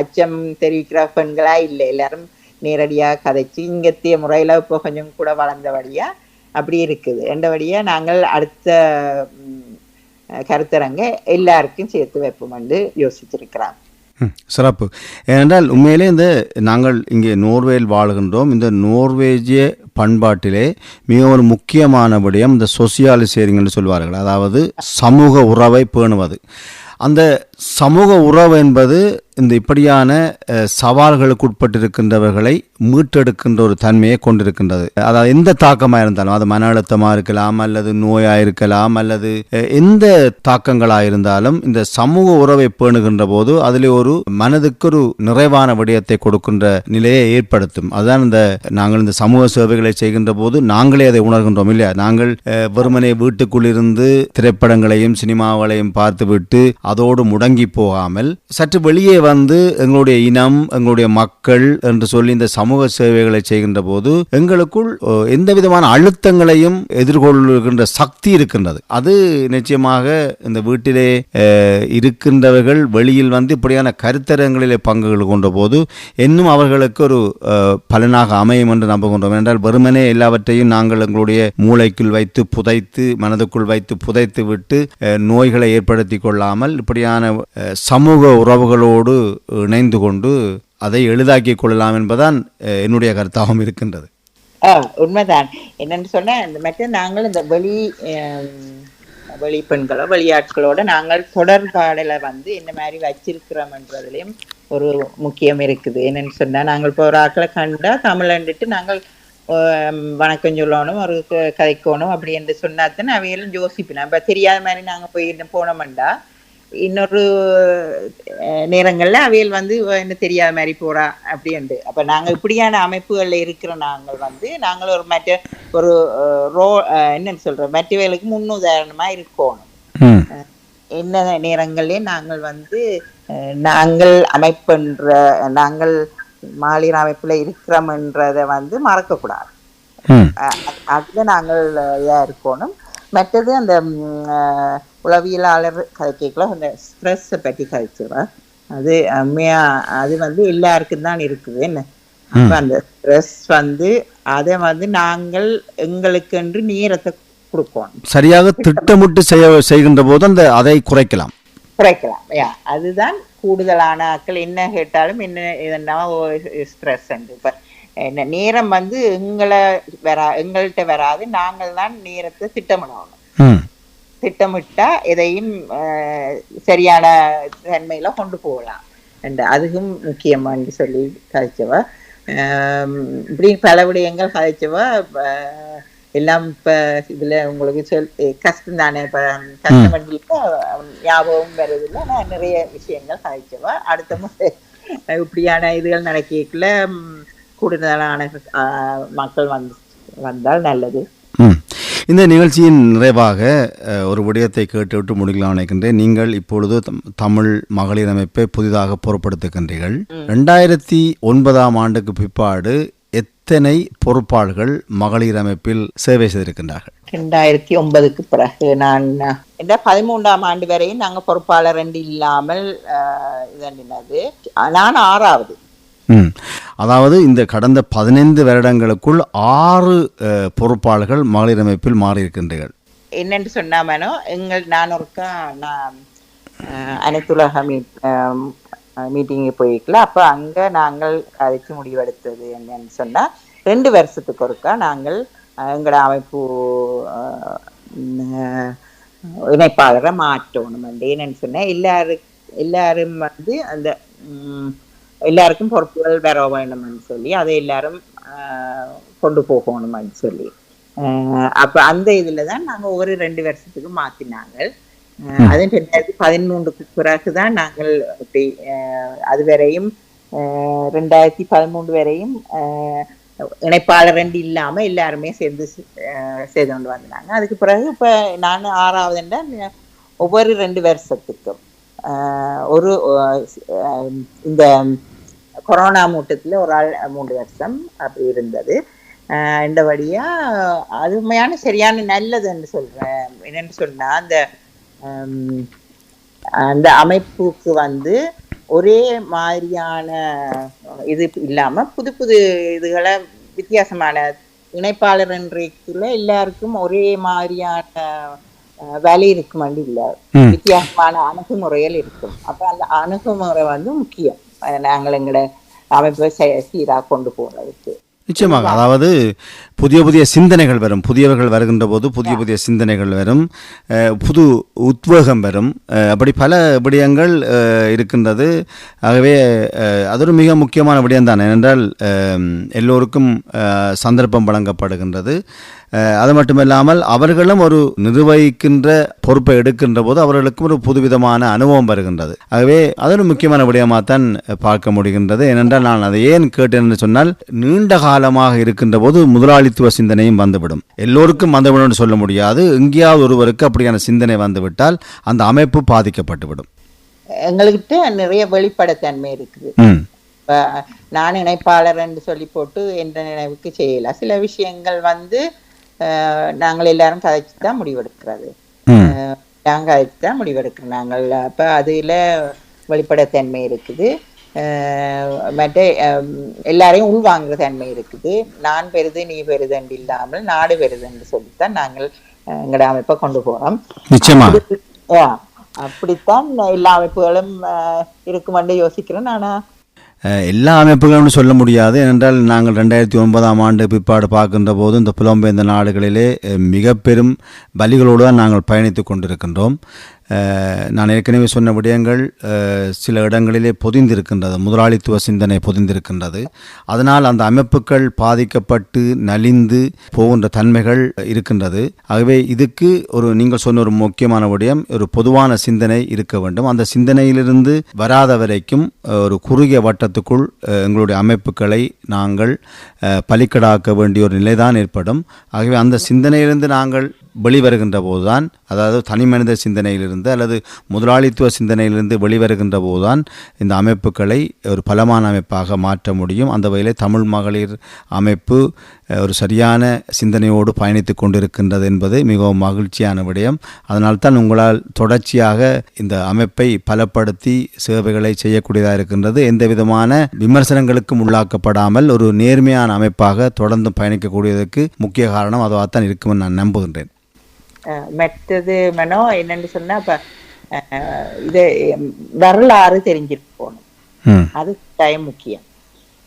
அச்சம் தெரிவிக்கிற பெண்களா இல்லை, எல்லாரும் நேரடியா கதைச்சு இங்கத்திய முறையில இப்போ கொஞ்சம் கூட வளர்ந்தபடியா அப்படி இருக்குது. என்றபடியா நாங்கள் அடுத்த கருத்தரங்க எல்லாருக்கும் சேர்த்து வைப்போம் என்று யோசிச்சிருக்கிறோம். சிறப்பு. ஏனென்றால் உண்மையிலே நாங்கள் இங்கே நோர்வேயில் வாழ்கின்றோம். இந்த நோர்வேஜிய பண்பாட்டிலே மிக ஒரு முக்கியமான விடயம் இந்த சொசியாலிசேரிங் என்று சொல்வார்கள், அதாவது சமூக உறவை பேணுவது. அந்த சமூக உறவு என்பது இந்த இப்படியான சவால்களுக்கு உட்பட்டிருக்கின்றவர்களை மீட்டெடுக்கின்ற ஒரு தன்மையை கொண்டிருக்கின்றது. அதாவது எந்த தாக்கமாக இருந்தாலும், அது மன அழுத்தமாக இருக்கலாம், அல்லது நோயாக இருக்கலாம், அல்லது எந்த தாக்கங்களாக இருந்தாலும் இந்த சமூக உறவை பேணுகின்ற போது அதில் ஒரு மனதுக்கு ஒரு நிறைவான விடயத்தை கொடுக்கின்ற நிலையை ஏற்படுத்தும். அதுதான் நாங்கள் இந்த சமூக சேவைகளை செய்கின்ற போது நாங்களே அதை உணர்கின்றோம் இல்லையா? நாங்கள் வெறுமனே வீட்டுக்குள் இருந்து திரைப்படங்களையும் சினிமாக்களையும் பார்த்துவிட்டு அதோடு முடங்கி போகாமல் சற்று வெளியே வந்து எங்களுடைய இனம், எங்களுடைய மக்கள் என்று சொல்லி இந்த சமூக சேவைகளை செய்கின்ற போது எங்களுக்குள் எந்த விதமான அழுத்தங்களையும் எதிர்கொள்கின்ற சக்தி இருக்கின்றது. அது நிச்சயமாக இந்த வீட்டிலே இருக்கின்றவர்கள் வெளியில் வந்து இப்படியான கருத்தரங்களிலே பங்குகள் கொண்ட போது இன்னும் அவர்களுக்கு ஒரு பலனாக அமையும் என்று நம்புகின்றோம். என்றால் வெறுமனே எல்லாவற்றையும் நாங்கள் எங்களுடைய மூளைக்குள் வைத்து புதைத்து, மனதுக்குள் வைத்து புதைத்து விட்டு நோய்களை ஏற்படுத்தி கொள்ளாமல் இப்படியான சமூக உறவுகளோடு இணைந்து கொண்டு அதை எளிதாக்கி கொள்ளலாம் என்பதுதான் என்னுடைய கருத்தாகவும் இருக்கின்றது. உண்மைதான். என்னன்னு சொன்னா மற்ற நாங்கள் இந்த வெளி பெண்களோ வெளியாட்களோட நாங்கள் தொடர்பாடலை வந்து இந்த மாதிரி வச்சிருக்கிறோம்ன்றதுலயும் ஒரு முக்கியம் இருக்குது. என்னன்னு சொன்னா நாங்கள் இப்போ ஒரு ஆட்களை கண்டா தமிழ்ன்ட்டு நாங்கள் வணக்கம் சொல்லணும், ஒரு கதைக்கணும் அப்படி என்று சொன்னாத்தான் அவையெல்லாம் யோசிப்பினோம். இப்போ தெரியாத மாதிரி நாங்கள் போய் போனோம்டா இன்னொரு நேரங்கள்ல அவையில் வந்து என்ன தெரியாத மாதிரி போறா அப்படின்ட்டு. அப்ப நாங்க இப்படியான அமைப்புகள்ல இருக்கிற நாங்கள் ஒரு மற்ற ஒரு என்னன்னு சொல்றோம் மற்றவைகளுக்கு முன்னுதாரணமா இருக்கணும். என்ன நேரங்களே நாங்கள் நாங்கள் நாங்கள் மகளிர் அமைப்புல இருக்கிறோம்ன்றதை மறக்கக்கூடாது. அதுல நாங்கள் இதா இருக்கணும். மற்றது அந்த உளவியலாளர் கதைக்கல அந்த ஸ்ட்ரெஸ்ஸை பற்றி கதைச்சுவா. அது அது எல்லாருக்கும் தான் இருக்குது. என்ன அந்த ஸ்ட்ரெஸ் அதை நாங்கள் எங்களுக்கென்று நேரத்தை கொடுக்கணும். சரியாக திட்டமிட்டு செய்கின்ற போது அதை குறைக்கலாம். அதுதான் கூடுதலான ஆட்கள் என்ன கேட்டாலும் என்ன இதென்னா ஸ்ட்ரெஸ். இப்ப என்ன நேரம் எங்கள்கிட்ட வராது. நாங்கள் தான் நேரத்தை திட்டமிடணும். திட்டமிட்டா எதையும் சரியான தன்மையில கொண்டு போகலாம். அதுவும் முக்கியமானு சொல்லி கதைச்சவா. இப்படி பல விடயங்கள் கதைச்சவா. எல்லாம் இப்ப இதுல உங்களுக்கு கஷ்டம் தானே. இப்ப கஷ்டம் ஞாபகம் வருதில்லை. நான் நிறைய விஷயங்கள் கதைச்சவா. அடுத்த முறை இப்படியான இதுகள் நடக்கல கூடுதலான மக்கள் வந்தால் நல்லது. இந்த நிகழ்ச்சியின் நிறைவாக ஒரு விடயத்தை கேட்டுவிட்டு முடிக்கலாம் நினைக்கின்றேன். நீங்கள் இப்பொழுது தமிழ் மகளிர் அமைப்பை புதிதாக பொறுப்படுத்துகின்றீர்கள். 2009ஆம் ஆண்டுக்கு பிற்பாடு எத்தனை பொறுப்பாளர்கள் மகளிர் அமைப்பில் சேவை செய்திருக்கின்றார்கள்? 2009க்கு பிறகு நான் 13ஆம் ஆண்டு வரையும் நாங்கள் பொறுப்பாளர் இல்லாமல் இதண்டினது. நான் 6வது. அதாவது இந்த கடந்த 15 வருடங்களுக்குள் 6 பொறுப்பாளர்கள் மகளிர் அமைப்பில் மாறியிருக்கின்றீர்கள். என்னென்று சொன்னாமனோ நான் அனைத்துலக மீட்டிங்கு போயிருக்கல. அப்ப அங்க நாங்கள் கதைச்சு முடிவெடுத்தது என்னன்னு சொன்னா 2 வருஷத்துக்கு ஒருக்கா நாங்கள் எங்களோட அமைப்பு இணைப்பாளரை மாற்றணும். என்னன்னு சொன்னா எல்லாரும் அந்த எல்லாருக்கும் பொறுப்புகள் வர வேணும்னு சொல்லி அதை எல்லாரும் கொண்டு போகணும்னு சொல்லி அப்ப அந்த இதுலதான் நாங்க ஒவ்வொரு 2 வருஷத்துக்கு மாத்தினாங்க. அது 2013க்கு பிறகுதான் நாங்கள் அப்படி அதுவரையும் 2013 வரையும் இணைப்பாளர் இல்லாம எல்லாருமே சேர்ந்து செய்து கொண்டு வந்தாங்க. அதுக்கு பிறகு இப்ப நான் 6வது ஒவ்வொரு 2 வருஷத்துக்கும் ஒரு இந்த கொரோனா மூட்டத்துல ஒரு ஆள் 3 வருஷம் அப்படி இருந்தது. இந்த வழியா அதுமையான சரியான நல்லதுன்னு சொல்றேன். என்னன்னு சொன்னா அந்த அமைப்புக்கு ஒரே மாதிரியான இது இல்லாம புது புது இதுகளை வித்தியாசமான இணைப்பாளர் என்றைக்குள்ள எல்லாருக்கும் ஒரே மாதிரியான வேலை இருக்கும் இல்ல, வித்தியாசமான அணுகுமுறைகள் இருக்கும். அப்ப அந்த அணுகுமுறை முக்கியம் நாங்கள் எங்களோட அமைப்பை சீரா கொண்டு போறதுக்கு. நிச்சயமாக, அதாவது புதிய புதிய சிந்தனைகள் வரும். புதியவர்கள் வருகின்ற போது புதிய புதிய சிந்தனைகள் வரும், புது உத்வேகம் வரும். அப்படி பல விடயங்கள் இருக்கின்றது. ஆகவே அது ஒரு மிக முக்கியமான விடயம்தான். ஏனென்றால் எல்லோருக்கும் சந்தர்ப்பம் வழங்கப்படுகின்றது. அது மட்டுமில்லாமல் அவர்களும் ஒரு நிர்வகிக்கின்ற பொறுப்பை எடுக்கின்ற போது அவர்களுக்கும் ஒரு புதுவிதமான அனுபவம் வருகின்றது. ஆகவே அது ஒரு முக்கியமான விடயமாகத்தான் பார்க்க முடிகின்றது. ஏனென்றால் நான் அதை ஏன் கேட்டேன் என்று சொன்னால், நீண்ட காலமாக இருக்கின்ற போது முதலாளித்துவ சிந்தனையும் வந்துவிடும். எல்லோருக்கும் வந்துவிடும் என்று சொல்ல முடியாது. எங்கேயாவது ஒருவருக்கு அப்படியான சிந்தனை வந்துவிட்டால் அந்த அமைப்பு பாதிக்கப்பட்டுவிடும். எங்கள்கிட்ட நிறைய வெளிப்படைத்தன்மை இருக்குது. நான் இணைப்பாளர் என்று சொல்லி போட்டு என்ற நினைவுக்கு செய்யல. சில விஷயங்கள் நாங்கள் எல்லாரும் கதைச்சுதான் முடிவெடுக்கிறது. நாங்கள் கதைச்சுதான் முடிவெடுக்கிறோம் நாங்கள். அப்ப அதுல வெளிப்படைத்தன்மை இருக்குது. மற்ற எல்லாரையும் உள்வாங்குற தன்மை இருக்குது. நான் பெரிது நீ பெரிதண்டு இல்லாமல் நாடு பெரிதென்று சொல்லித்தான் நாங்கள் எங்களோட அமைப்பை கொண்டு போறோம். அப்படித்தான் எல்லா அமைப்புகளும் இருக்குமென்று யோசிக்கிறேன். ஆனா எல்லா அமைப்புகளும் சொல்ல முடியாது. ஏனென்றால் நாங்கள் 2009ஆம் ஆண்டு பிற்பாடு பார்க்கின்ற போது இந்த புலம்பெயர்ந்த நாடுகளிலே மிக பெரும் பலிகளோடு தான் நாங்கள் பயணித்து கொண்டிருக்கின்றோம். நான் ஏற்கனவே சொன்ன விடயங்கள் சில இடங்களிலே பொதிந்திருக்கின்றது, முதலாளித்துவ சிந்தனை பொதிந்திருக்கின்றது. அதனால் அந்த அமைப்புகள் பாதிக்கப்பட்டு நலிந்து போகின்ற தன்மைகள் இருக்கின்றது. ஆகவே இதுக்கு நீங்கள் சொன்ன ஒரு முக்கியமான விடயம், ஒரு பொதுவான சிந்தனை இருக்க வேண்டும். அந்த சிந்தனையிலிருந்து வராத வரைக்கும் ஒரு குறுகிய வட்டத்துக்குள் எங்களுடைய அமைப்புகளை நாங்கள் பலிக்கடாக்க வேண்டிய ஒரு நிலைதான் ஏற்படும். ஆகவே அந்த சிந்தனையிலிருந்து நாங்கள் வெளிவருகின்ற போதுதான், அதாவது தனி மனித சிந்தனையிலிருந்து அல்லது முதலாளித்துவ சிந்தனையிலிருந்து வெளிவருகின்ற போதுதான் இந்த அமைப்புகளை ஒரு பலமான அமைப்பாக மாற்ற முடியும். அந்த வகையில் தமிழ் மகளிர் அமைப்பு ஒரு சரியான சிந்தனையோடு பயணித்து கொண்டிருக்கின்றது என்பது மிகவும் மகிழ்ச்சியான விடயம். அதனால்தான் உங்களால் தொடர்ச்சியாக இந்த அமைப்பை பலப்படுத்தி சேவைகளை செய்யக்கூடியதாக இருக்கின்றது. எந்த விதமான விமர்சனங்களுக்கும் உள்ளாக்கப்படாமல் ஒரு நேர்மையான அமைப்பாக தொடர்ந்து பயணிக்கக்கூடியதற்கு முக்கிய காரணம் அதுவாகத்தான் இருக்கும் நான் நம்புகின்றேன். மற்றது மனோ என்னன்னு சொன்னா, இப்ப இது வரலாறு தெரிஞ்சிருக்கணும், அது டைம் முக்கியம்.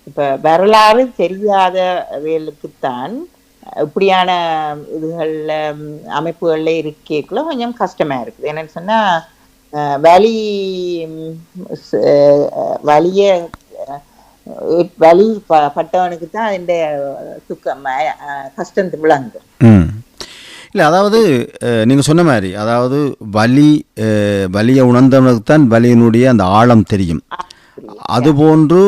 இப்ப வரலாறு தெரியாத வேலுக்குத்தான் இப்படியான இதுகள்ல அமைப்புகள்ல இருக்கேக்குள்ள கொஞ்சம் கஷ்டமா இருக்குது. என்னன்னு சொன்னா வலி பட்டவனுக்கு தான் இந்த துக்கம் கஷ்டம் விளங்கும். இல்லை, அதாவது நீங்கள் சொன்ன மாதிரி, அதாவது வலியை உணர்ந்தவனுக்கு தான் வலியினுடைய அந்த ஆழம் தெரியும். அதுபோன்று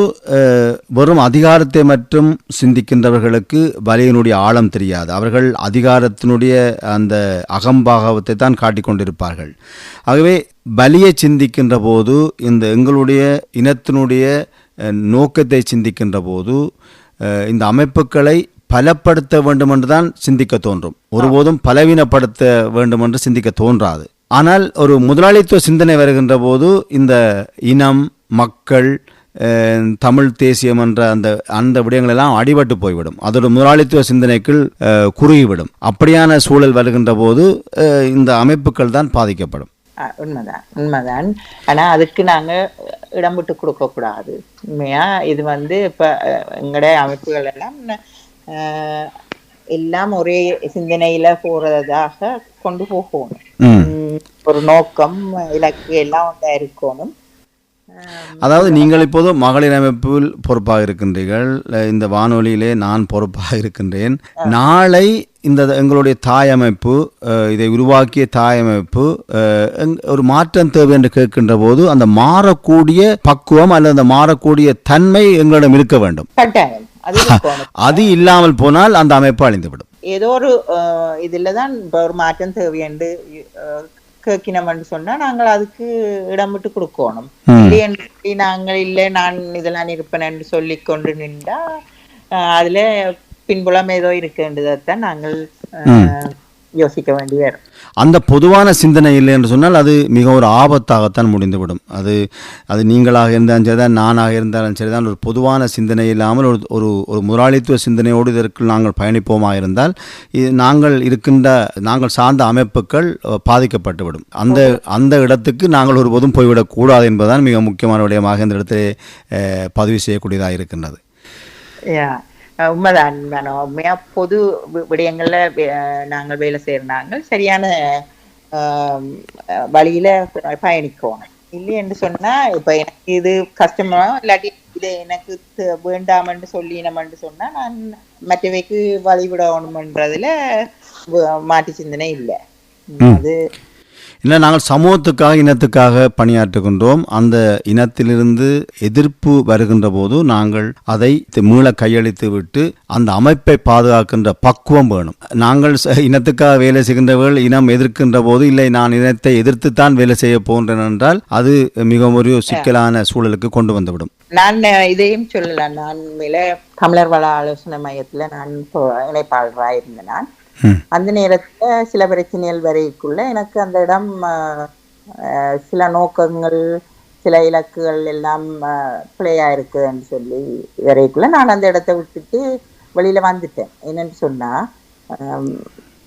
வெறும் அதிகாரத்தை மட்டும் சிந்திக்கின்றவர்களுக்கு வலியினுடைய ஆழம் தெரியாது. அவர்கள் அதிகாரத்தினுடைய அந்த அகம்பாகவத்தை தான் காட்டிக்கொண்டிருப்பார்கள். ஆகவே வலியை சிந்திக்கின்ற போது, இந்த எங்களுடைய இனத்தினுடைய நோக்கத்தை சிந்திக்கின்ற போது, இந்த அமைப்புகளை பலப்படுத்த வேண்டும் என்று தான் சிந்திக்க தோன்றும். ஒருபோதும் பலவீனப்படுத்த வேண்டும் என்று சிந்திக்க தோன்றாது. ஆனால் ஒரு முதலாளித்துவ சிந்தனை வருகின்ற போது இந்த இனம், மக்கள், தமிழ் தேசியம் என்ற அந்த விடயங்கள் எல்லாம் அடிபட்டு போய்விடும். அதோட முதலாளித்துவ சிந்தனைக்குள் குறுகிவிடும். அப்படியான சூழல் வருகின்ற போது இந்த அமைப்புகள் தான் பாதிக்கப்படும். உண்மைதான். ஆனா அதுக்கு நாங்க இடம் விட்டு கொடுக்க கூடாது. உண்மையா இது இப்ப எங்களுடைய அமைப்புகள் எல்லாம் ஒரே சிந்தனையில போறதாக கொண்டு போகணும். ஒரு நோக்கம், இலக்கு எல்லாம் ஒன்றா இருக்கணும். அதாவது நீங்கள் இப்போது மகளிர் அமைப்பில் பொறுப்பாக இருக்கின்றீர்கள், இந்த வானொலியிலே நான் பொறுப்பாக இருக்கின்றேன். நாளை இந்த எங்களுடைய தாய் அமைப்பு, இதை உருவாக்கிய தாய் அமைப்பு ஒரு மாற்றம் தேவை என்று கேட்கின்ற போது அந்த மாறக்கூடிய பக்குவம் அல்லது அந்த மாறக்கூடிய தன்மை எங்களிடம் இருக்க வேண்டும். அது இல்லாமல் போனால் அந்த அமைப்பு அழிந்துவிடும். ஏதோ ஒரு இதுலதான் ஒரு மாற்றம் தேவை என்று கேட்கினோம்னு சொன்னா நாங்கள் அதுக்கு இடம் விட்டு கொடுக்கணும். இல்லையென்று நாங்கள் இல்லை நான் இதெல்லாம் இருப்பேன் என்று சொல்லி கொண்டு நின்றா அதுல பின்புலம் ஏதோ இருக்குன்றதான் நாங்கள் யோசிக்க வேண்டி வரும். அந்த பொதுவான சிந்தனை இல்லை என்று சொன்னால் அது மிக ஒரு ஆபத்தாகத்தான் முடிந்துவிடும். அது நீங்களாக இருந்தாலும் சரிதான், நானாக இருந்தாலும் சரிதான், ஒரு பொதுவான சிந்தனை இல்லாமல் ஒரு முதலாளித்துவ சிந்தனையோடு இதற்கு நாங்கள் பயணிப்போமாக இருந்தால் நாங்கள் சார்ந்த அமைப்புகள் பாதிக்கப்பட்டுவிடும். அந்த இடத்துக்கு நாங்கள் ஒருபோதும் போய்விடக்கூடாது என்பதுதான் மிக முக்கியமான விடயமாக இந்த இடத்திலே பதிவு செய்யக்கூடியதாக இருக்கின்றது. உண்மைதான். உண்மையா பொது விடயங்கள்ல நாங்கள் வேலை செய்யறாங்க, சரியான வழியில பயணிக்கணும். இல்லை என்று சொன்னா இப்ப எனக்கு இது கஷ்டமா இல்லாட்டி இது எனக்கு வேண்டாமன்னு சொல்லினோம்னு சொன்னா நான் மற்றவைக்கு வழிவிடணும்ன்றதுல மாற்றி சிந்தனை இல்லை. அது இல்லை, நாங்கள் சமூகத்துக்காக, இனத்துக்காக பணியாற்றுகின்றோம். அந்த இனத்திலிருந்து எதிர்ப்பு வருகின்ற போது நாங்கள் அதை மீள கையளித்து விட்டு அந்த அமைப்பை பாதுகாக்கின்ற பக்குவம் வேணும். நாங்கள் இனத்துக்காக வேலை செய்கின்றவர்கள் இனம் எதிர்க்கின்ற போது, இல்லை நான் இனத்தை எதிர்த்துத்தான் வேலை செய்ய போன்றேன் என்றால் அது மிகவும் ஒரு சிக்கலான சூழலுக்கு கொண்டு வந்துவிடும். நான் இதையும் சொல்லலாம். நான் தமிழர் வள ஆலோசனை மையத்துல நான் இணைப்பாளராக இருந்தேன். நான் அந்த நேரத்துல சில பிரச்சனைகள் வரைக்குள்ள எனக்கு அந்த இடம் சில நோக்கங்கள், சில இலக்குகள் எல்லாம் பிழையா இருக்குன்னு சொல்லி வரைக்குள்ள நான் அந்த இடத்தை விட்டுட்டு வெளியில வந்துட்டேன். என்னன்னு சொன்னா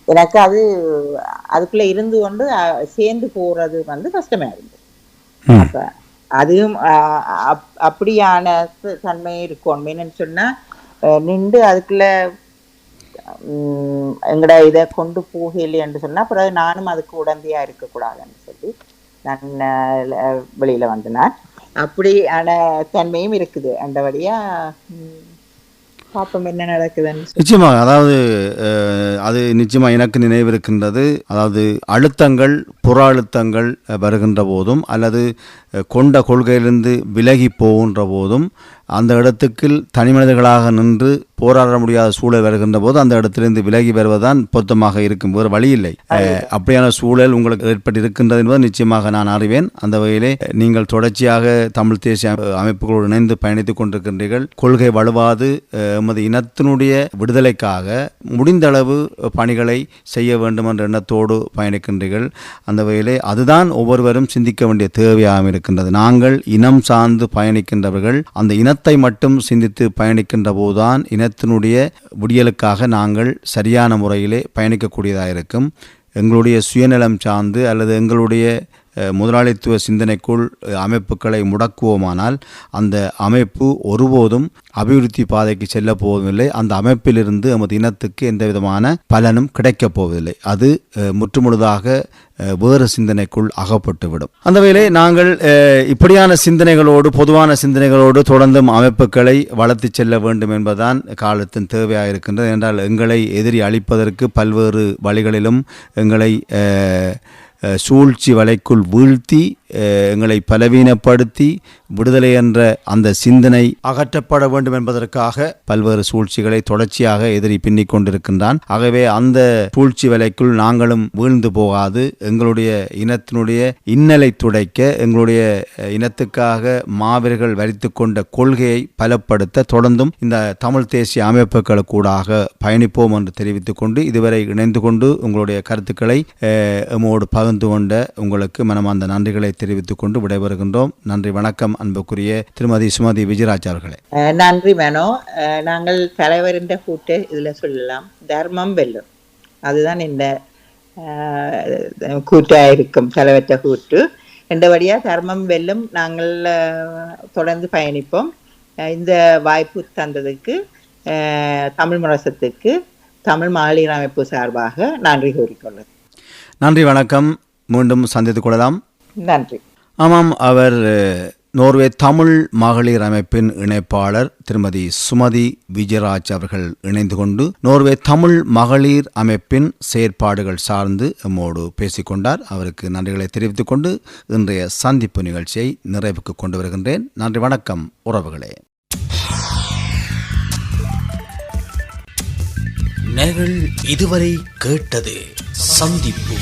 எனக்கு அதுக்குள்ள இருந்து கொண்டு சேர்ந்து போறது கஷ்டமா இருந்தது. அப்ப அதுவும் அப்படியான தன்மை இருக்கும். என்னன்னு சொன்னா நின்று அதுக்குள்ள எங்கட இதை கொண்டு போகலைன்னு சொன்னா பிறகு நானும் அதுக்கு உடந்தையா இருக்கக்கூடாதுன்னு சொல்லி நான் வெளியில வந்தேன். அப்படியான தன்மையும் இருக்குது. அந்தபடியா பாப்போம் என்ன நடக்குதுன்னு. நிச்சயமாக, அதாவது அது நிச்சயமாக எனக்கு நினைவு இருக்கின்றது. அதாவது அழுத்தங்கள், புற அழுத்தங்கள் வருகின்ற போதும் அல்லது கொண்ட கொள்கையிலிருந்து விலகி போகின்ற போதும் அந்த இடத்துக்கு தனி மனிதர்களாக நின்று போராட முடியாத சூழல் வருகின்ற போது அந்த இடத்திலிருந்து விலகி வருவதுதான் பொருத்தமாக இருக்கும். வேறு வழி இல்லை. அப்படியான சூழல் உங்களுக்கு ஏற்பட்டிருக்கின்றது என்பது நிச்சயமாக நான் அறிவேன். அந்த வகையிலே நீங்கள் தொடர்ச்சியாக தமிழ் தேசிய அமைப்புகளோடு இணைந்து பயணித்துக் கொண்டிருக்கின்றீர்கள். கொள்கை வலுவாது எமது இனத்தினுடைய விடுதலைக்காக முடிந்த அளவு பணிகளை செய்ய வேண்டும் என்ற எண்ணத்தோடு பயணிக்கின்றீர்கள். அந்த வகையிலே அதுதான் ஒவ்வொருவரும் சிந்திக்க வேண்டிய தேவையாக இருக்கின்றது. நாங்கள் இனம் சார்ந்து பயணிக்கின்றவர்கள் அந்த இனத்தை மட்டும் சிந்தித்து பயணிக்கின்ற போதுதான் இனத்தினுடைய விடியலுக்காக நாங்கள் சரியான முறையிலே பயணிக்கக்கூடியதாக இருக்கும். எங்களுடைய சுயநலம் சார்ந்து அல்லது எங்களுடைய முதலாளித்துவ சிந்தனைக்குள் அமைப்புகளை முடக்குவோமானால் அந்த அமைப்பு ஒருபோதும் அபிவிருத்தி பாதைக்கு செல்ல போவதில்லை. அந்த அமைப்பிலிருந்து எமது இனத்துக்கு எந்த விதமான பலனும் கிடைக்கப் போவதில்லை. அது முற்றுமுழுதாக வேறு சிந்தனைக்குள் அகப்பட்டுவிடும். அந்த வேளை நாங்கள் இப்படியான சிந்தனைகளோடு, பொதுவான சிந்தனைகளோடு தொடர்ந்தும் அமைப்புகளை வளர்த்து செல்ல வேண்டும் என்பதுதான் காலத்தின் தேவையாக இருக்கின்றது. என்றால் எங்களை எதிரி அழிப்பதற்கு பல்வேறு வழிகளிலும் எங்களை சூழ்ச்சி வலைக்குள் வீழ்த்தி எங்களை பலவீனப்படுத்தி விடுதலை என்ற அந்த சிந்தனை அகற்றப்பட வேண்டும் என்பதற்காக பல்வேறு சூழ்ச்சிகளை தொடர்ச்சியாக எதிரி பின்னிக் கொண்டிருக்கின்றான். ஆகவே அந்த சூழ்ச்சி வலைக்குள் நாங்களும் வீழ்ந்து போகாது எங்களுடைய இனத்தினுடைய இன்னலை துடைக்க, எங்களுடைய இனத்துக்காக மாவீரர்கள் வரித்து கொண்ட கொள்கையை பலப்படுத்த தொடர்ந்தும் இந்த தமிழ் தேசிய அமைப்புகளுக்கூடாக பயணிப்போம் என்று தெரிவித்துக் கொண்டு இதுவரை இணைந்து கொண்டு உங்களுடைய கருத்துக்களை எம்மோடு பகிர்ந்து கொண்ட உங்களுக்கு மனமார்ந்த நன்றிகளை தெரிவித்துக் கொண்டு விடைபெறுகின்றோம். நன்றி, வணக்கம். அன்புக்குரிய திருமதி சுமதி விஜயராஜ் அவர்களே. நன்றி மனோ. நாங்கள் தலைவரின் கூட்டு இதுல சொல்லலாம், தர்மம் வெல்லும். அதுதான் இந்த கூட்டாயிருக்கும், தலைவற்ற கூட்டு. ரெண்டபடியா தர்மம் வெல்லும். நாங்கள் தொடர்ந்து பயணிப்போம். இந்த வாய்ப்பு தந்ததுக்கு தமிழ் முரசத்துக்கு தமிழ் மகளிர் அமைப்பு சார்பாக நன்றி கூறிக்கொள்ளும். நன்றி, வணக்கம். மீண்டும் சந்தித்துக் கொள்ளலாம். நன்றி. ஆமாம், அவர் நோர்வே தமிழ் மகளிர் அமைப்பின் இணைப்பாளர் திருமதி சுமதி விஜயராஜ் அவர்கள் இணைந்து கொண்டு நோர்வே தமிழ் மகளிர் அமைப்பின் செயற்பாடுகள் சார்ந்து நம்மோடு பேசிக்கொண்டார். அவருக்கு நன்றிகளை தெரிவித்துக் கொண்டு இன்றைய சந்திப்பு நிகழ்ச்சியை நிறைவுக்கு கொண்டு வருகின்றேன். நன்றி, வணக்கம் உறவுகளே. நீங்கள் இதுவரை கேட்டது சந்திப்பு.